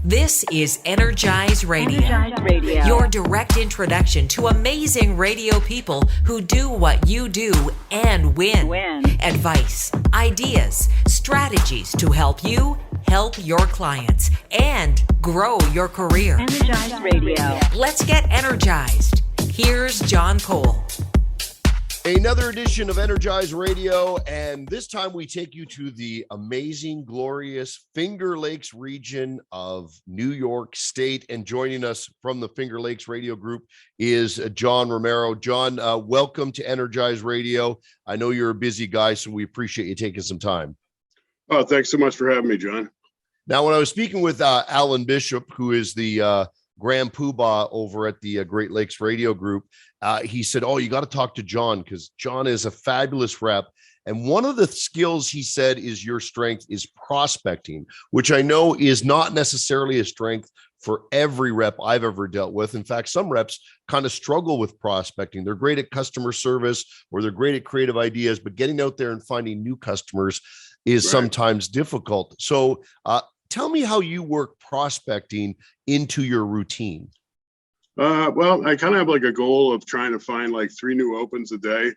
This is Energize Radio. Energize Radio. Your direct introduction to amazing radio people who do what you do and win. Advice, ideas, strategies to help you help your clients and grow your career. Energize Radio. Let's get energized. Here's John Cole. Another edition of Energize Radio, and this time we take you to the amazing, glorious Finger Lakes region of New York State. And joining us from the Finger Lakes Radio Group is John Romero. John, welcome to Energize Radio. I know you're a busy guy, so we appreciate you taking some time. Oh, thanks so much for having me, John. Now, when I was speaking with Alan Bishop, who is the Grand Poobah over at the Great Lakes Radio Group, he said, you got to talk to John because John is a fabulous rep. And one of the skills he said is your strength is prospecting, which I know is not necessarily a strength for every rep I've ever dealt with. In fact, some reps kind of struggle with prospecting. They're great at customer service or they're great at creative ideas, but getting out there and finding new customers is sometimes difficult. So tell me how you work prospecting into your routine. Well, I kind of have like a goal of trying to find like 3 new opens a day.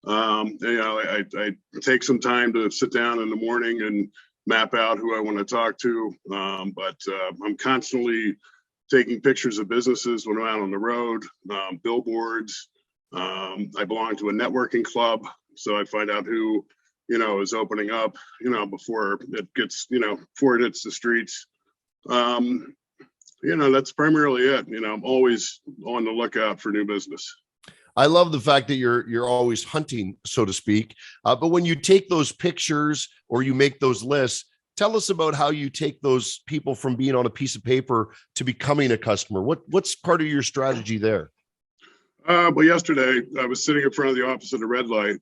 I take some time to sit down in the morning and map out who I want to talk to. But I'm constantly taking pictures of businesses when I'm out on the road, billboards. I belong to a networking club, so I find out who, is opening up, before it gets, before it hits the streets. That's primarily it. I'm always on the lookout for new business. I love the fact that you're always hunting, so to speak. But when you take those pictures or you make those lists, tell us about how you take those people from being on a piece of paper to becoming a customer. What's part of your strategy there? Well, yesterday I was sitting in front of the office at a red light,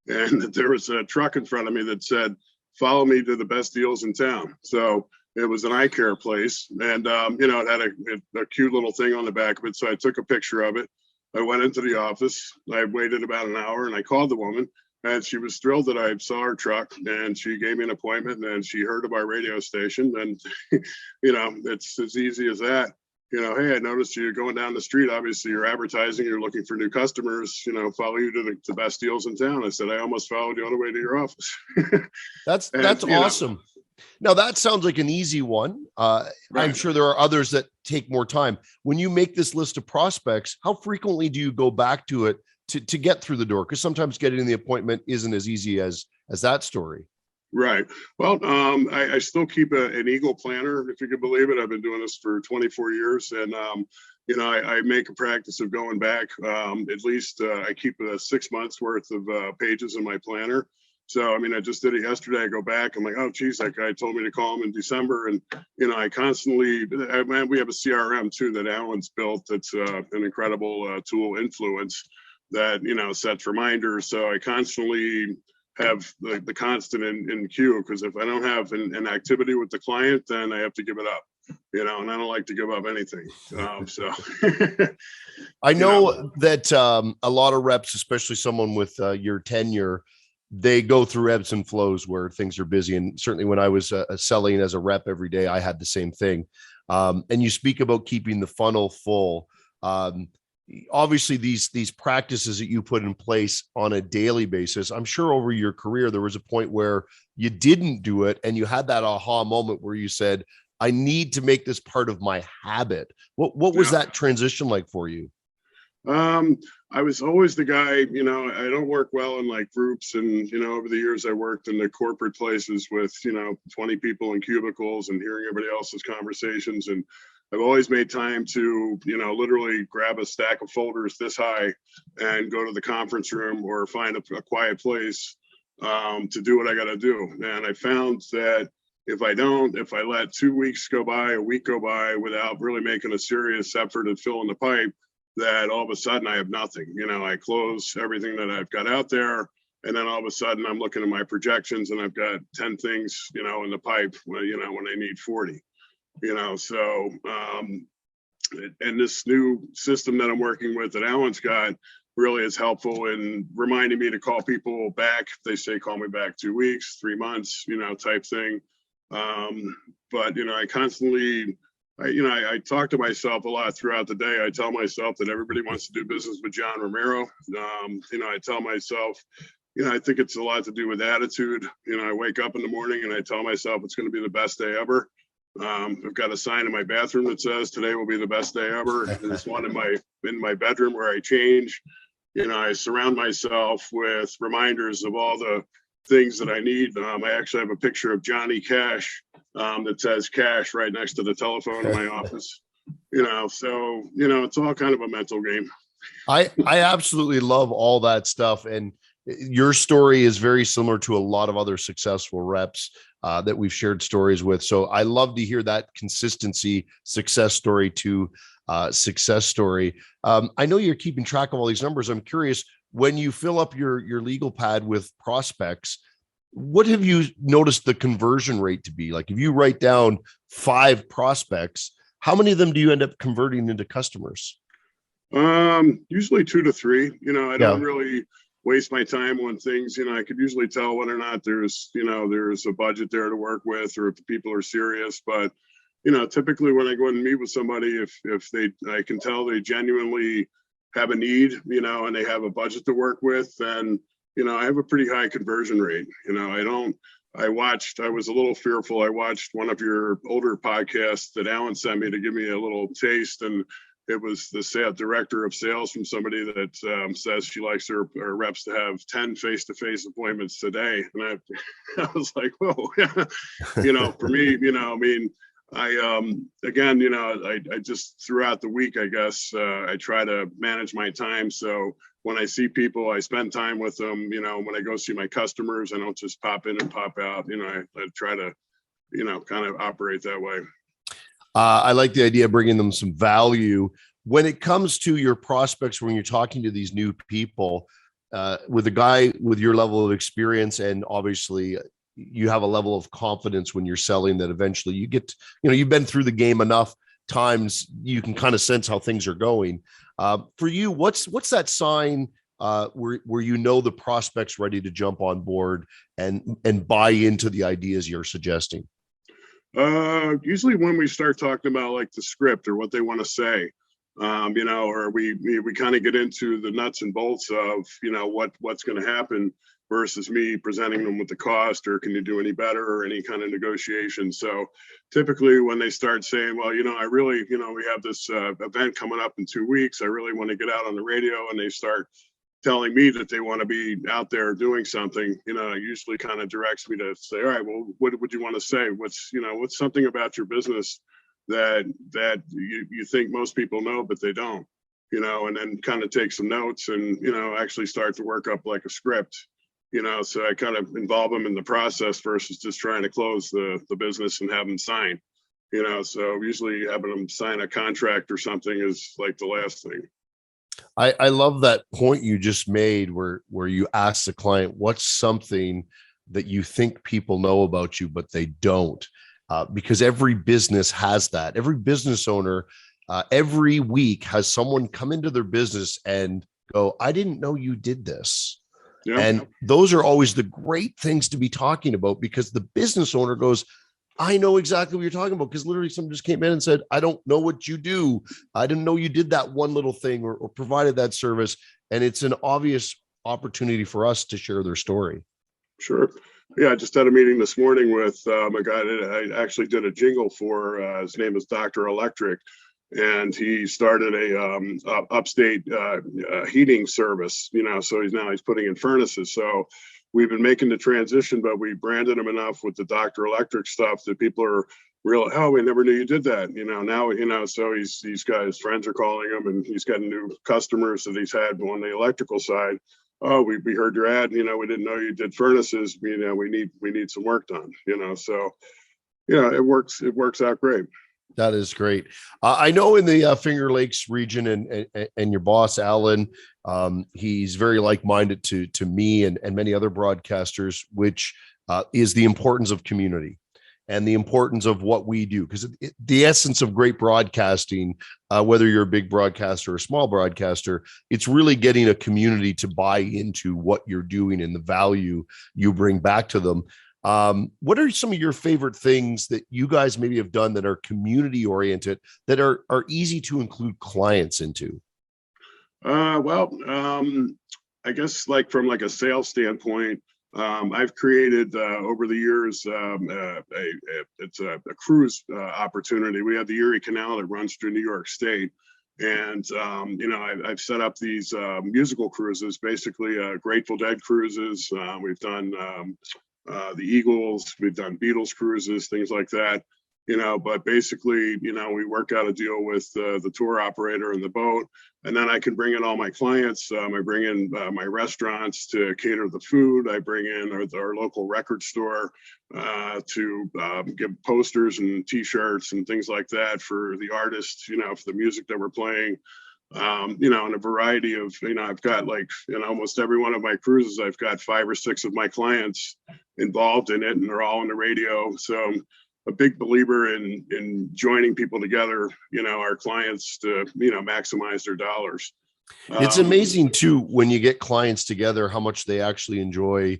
and there was a truck in front of me that said, "Follow me to the best deals in town." So it was an eye care place, and it had a cute little thing on the back of it. So I took a picture of it. I went into the office. I waited about an hour, and I called the woman, and she was thrilled that I saw her truck, and she gave me an appointment, and she heard of our radio station, and it's as easy as that. Hey, I noticed you going down the street. Obviously, you're advertising. You're looking for new customers. Follow you to the best deals in town. I said, I almost followed you all the way to your office. That's awesome. Now, that sounds like an easy one. Right. I'm sure there are others that take more time. When you make this list of prospects, how frequently do you go back to it to get through the door? Because sometimes getting the appointment isn't as easy as that story. Right. Well, I still keep an Eagle planner, if you could believe it. I've been doing this for 24 years. And, I make a practice of going back. At least I keep 6 months worth of pages in my planner. So, I just did it yesterday. I go back. I'm like, oh, geez, that guy told me to call him in December. And, I constantly, we have a CRM too that Alan's built. That's an incredible tool, Influence, that, sets reminders. So I constantly have the constant in queue, because if I don't have an activity with the client, then I have to give it up, and I don't like to give up anything. So I know that a lot of reps, especially someone with your tenure, they go through ebbs and flows where things are busy. And certainly when I was selling as a rep every day, I had the same thing. And you speak about keeping the funnel full. Obviously, these practices that you put in place on a daily basis, I'm sure over your career, there was a point where you didn't do it and you had that aha moment where you said, I need to make this part of my habit. What was that transition like for you? I was always the guy, I don't work well in like groups, and, over the years I worked in the corporate places with, 20 people in cubicles and hearing everybody else's conversations. And I've always made time to, literally grab a stack of folders this high and go to the conference room or find a quiet place to do what I got to do. And I found that if I let 2 weeks go by, a week go by without really making a serious effort at filling the pipe, that all of a sudden I have nothing. I close everything that I've got out there, and then all of a sudden I'm looking at my projections and I've got 10 things, in the pipe, when I need 40. So and this new system that I'm working with that Alan's got really is helpful in reminding me to call people back. They say, call me back 2 weeks, 3 months, type thing. But, I constantly I talk to myself a lot throughout the day. I tell myself that everybody wants to do business with John Romero. I tell myself, I think it's a lot to do with attitude. I wake up in the morning and I tell myself it's going to be the best day ever. I've got a sign in my bathroom that says today will be the best day ever. There's one in my bedroom where I change. I surround myself with reminders of all the things that I need. I actually have a picture of Johnny Cash that says cash right next to the telephone in my office. So it's all kind of a mental game. I absolutely love all that stuff. And your story is very similar to a lot of other successful reps that we've shared stories with. So I love to hear that consistency, success story to success story. I know you're keeping track of all these numbers. I'm curious, when you fill up your legal pad with prospects, what have you noticed the conversion rate to be? Like if you write down 5 prospects, how many of them do you end up converting into customers? Usually 2 to 3. I don't really waste my time on things. I could usually tell whether or not there's a budget there to work with, or if the people are serious. But typically when I go and meet with somebody, if I can tell they genuinely have a need, and they have a budget to work with, then I have a pretty high conversion rate. I was a little fearful. I watched one of your older podcasts that Alan sent me to give me a little taste, and it was the director of sales from somebody that says she likes her reps to have 10 face-to-face appointments today. And I was like, whoa, for me, I just throughout the week, I guess, I try to manage my time. So when I see people, I spend time with them. When I go see my customers, I don't just pop in and pop out. I try to, kind of operate that way. I like the idea of bringing them some value. When it comes to your prospects, when you're talking to these new people, with a guy with your level of experience, and obviously you have a level of confidence when you're selling that eventually you get, you've been through the game enough times, you can kind of sense how things are going. For you, what's that sign where the prospect's ready to jump on board and buy into the ideas you're suggesting? Usually when we start talking about like the script or what they want to say, or we kind of get into the nuts and bolts of, what's going to happen versus me presenting them with the cost, or can you do any better, or any kind of negotiation. So typically when they start saying, well, I really, we have this event coming up in 2 weeks, I really want to get out on the radio, and they start telling me that they want to be out there doing something, it usually kind of directs me to say, all right, well, what would you want to say? What's something about your business that you think most people know, but they don't, and then kind of take some notes and, actually start to work up like a script, so I kind of involve them in the process versus just trying to close the business and have them sign, so usually having them sign a contract or something is like the last thing. I love that point you just made where you ask the client, what's something that you think people know about you, but they don't, because every business has that. Every business owner, every week has someone come into their business and go, I didn't know you did this. Yeah. And those are always the great things to be talking about, because the business owner goes, I know exactly what you're talking about, because literally someone just came in and said, I don't know what you do. I didn't know you did that one little thing or provided that service. And it's an obvious opportunity for us to share their story. Sure. Yeah, I just had a meeting this morning with a guy that I actually did a jingle for. His name is Dr. Electric, and he started a upstate heating service, so he's putting in furnaces. So we've been making the transition, but we branded him enough with the Dr. Electric stuff that people are real, oh, we never knew you did that. Now, so he's got, his friends are calling him, and he's got new customers that he's had on the electrical side. Oh, we heard your ad, we didn't know you did furnaces. We need some work done, so, it works out great. That is great. I know in the Finger Lakes region and your boss, Alan, he's very like-minded to me and many other broadcasters, which is the importance of community and the importance of what we do. Because the essence of great broadcasting, whether you're a big broadcaster or a small broadcaster, it's really getting a community to buy into what you're doing and the value you bring back to them. What are some of your favorite things that you guys maybe have done that are community oriented that are easy to include clients into? Well, I guess like from like a sales standpoint, I've created over the years it's a cruise opportunity. We have the Erie Canal that runs through New York State, and I've set up these musical cruises, basically Grateful Dead cruises. We've done the Eagles, we've done Beatles cruises, things like that. But basically, we work out a deal with the tour operator and the boat, and then I can bring in all my clients. I bring in my restaurants to cater the food. I bring in our local record store to give posters and T-shirts and things like that for the artists, for the music that we're playing. And a variety of, I've got almost every one of my cruises, I've got 5 or 6 of my clients involved in it, and they're all on the radio. So a big believer in joining people together, our clients to, maximize their dollars. It's amazing too, when you get clients together, how much they actually enjoy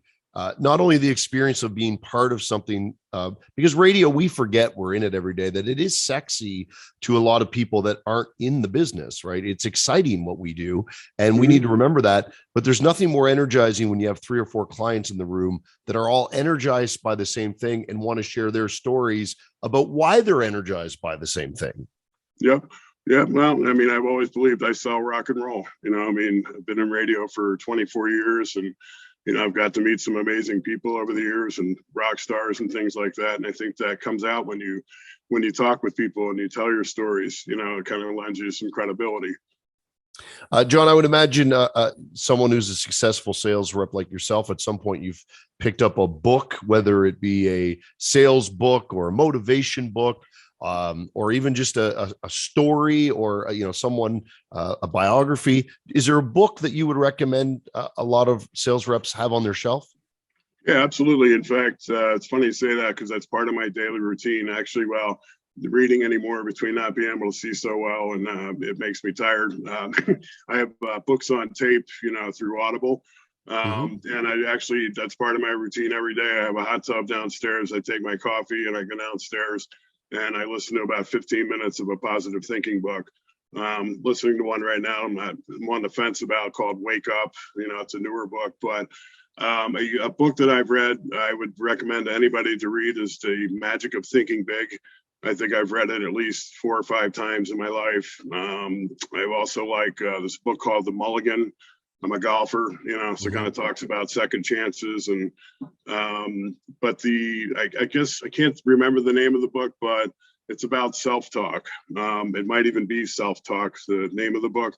not only the experience of being part of something, because radio, we forget we're in it every day, that it is sexy to a lot of people that aren't in the business, right? It's exciting what we do, and we need to remember that. But there's nothing more energizing when you have 3 or 4 clients in the room that are all energized by the same thing and want to share their stories about why they're energized by the same thing. Yep. Yeah, well, I've always believed I sell rock and roll. I've been in radio for 24 years, and I've got to meet some amazing people over the years and rock stars and things like that. And I think that comes out when you talk with people and you tell your stories. It kind of lends you some credibility. John, I would imagine someone who's a successful sales rep like yourself, at some point you've picked up a book, whether it be a sales book or a motivation book, or even just a story, or someone, a biography. Is there a book that you would recommend a lot of sales reps have on their shelf? Yeah, absolutely. In fact, it's funny you say that, because that's part of my daily routine. Actually, well, reading anymore, between not being able to see so well, and it makes me tired. I have books on tape, through Audible. And that's part of my routine every day. I have a hot tub downstairs. I take my coffee and I go downstairs and I listen to about 15 minutes of a positive thinking book. Listening to one right now I'm on the fence about, called Wake Up. It's a newer book, but a book that I've read, I would recommend to anybody to read, is The Magic of Thinking Big. I think I've read it at least 4 or 5 times in my life. I also like this book called The Mulligan. I'm a golfer, so it kind of talks about second chances. And but I guess I can't remember the name of the book, but it's about self-talk. It might even be Self-Talk, the name of the book.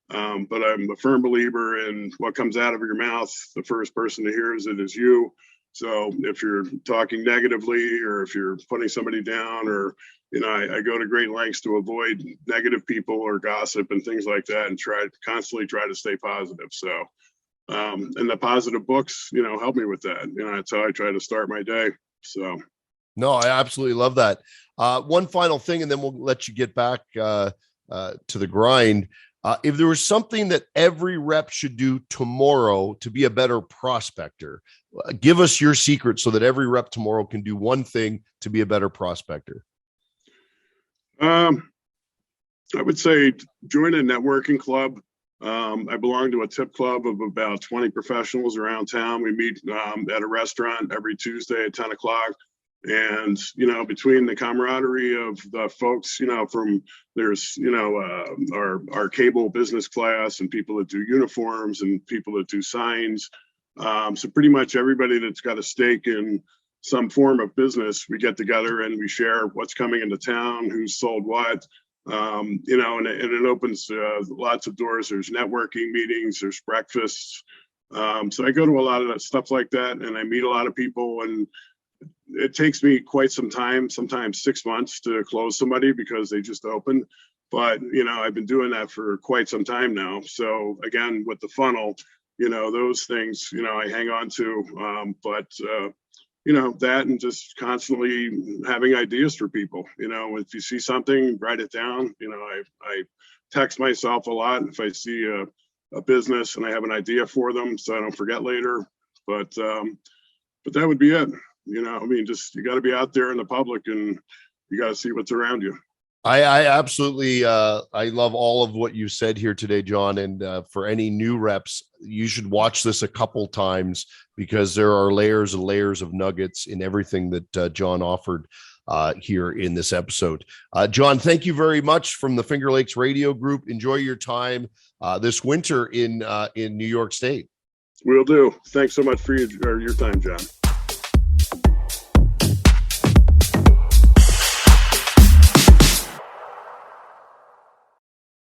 But I'm a firm believer in what comes out of your mouth. The first person to hear it is you. So if you're talking negatively, or if you're putting somebody down, or, I go to great lengths to avoid negative people or gossip and things like that, and constantly try to stay positive. So, and the positive books, help me with that. That's how I try to start my day. So. No, I absolutely love that. One final thing, and then we'll let you get back to the grind. If there was something that every rep should do tomorrow to be a better prospector, give us your secret so that every rep tomorrow can do one thing to be a better prospector. I would say join a networking club. I belong to a tip club of about 20 professionals around town. We meet at a restaurant every Tuesday at 10 o'clock. And, between the camaraderie of the folks, there's, our cable business class, and people that do uniforms, and people that do signs. So pretty much everybody that's got a stake in some form of business, we get together and we share what's coming into town, who's sold what, and it opens lots of doors. There's networking meetings, there's breakfasts. So I go to a lot of that stuff like that, and I meet a lot of people, and it takes me quite some time, sometimes 6 months, to close somebody because they just opened. But, I've been doing that for quite some time now. So again, with the funnel, those things, I hang on to. That, and just constantly having ideas for people. If you see something, write it down. I text myself a lot if I see a business and I have an idea for them, so I don't forget later. But that would be it. I mean, just, you got to be out there in the public and you got to see what's around you. I absolutely, I love all of what you said here today, John. And for any new reps, you should watch this a couple times because there are layers and layers of nuggets in everything that John offered here in this episode. John, thank you very much from the Finger Lakes Radio Group. Enjoy your time this winter in New York State. Will do. Thanks so much for your time, John.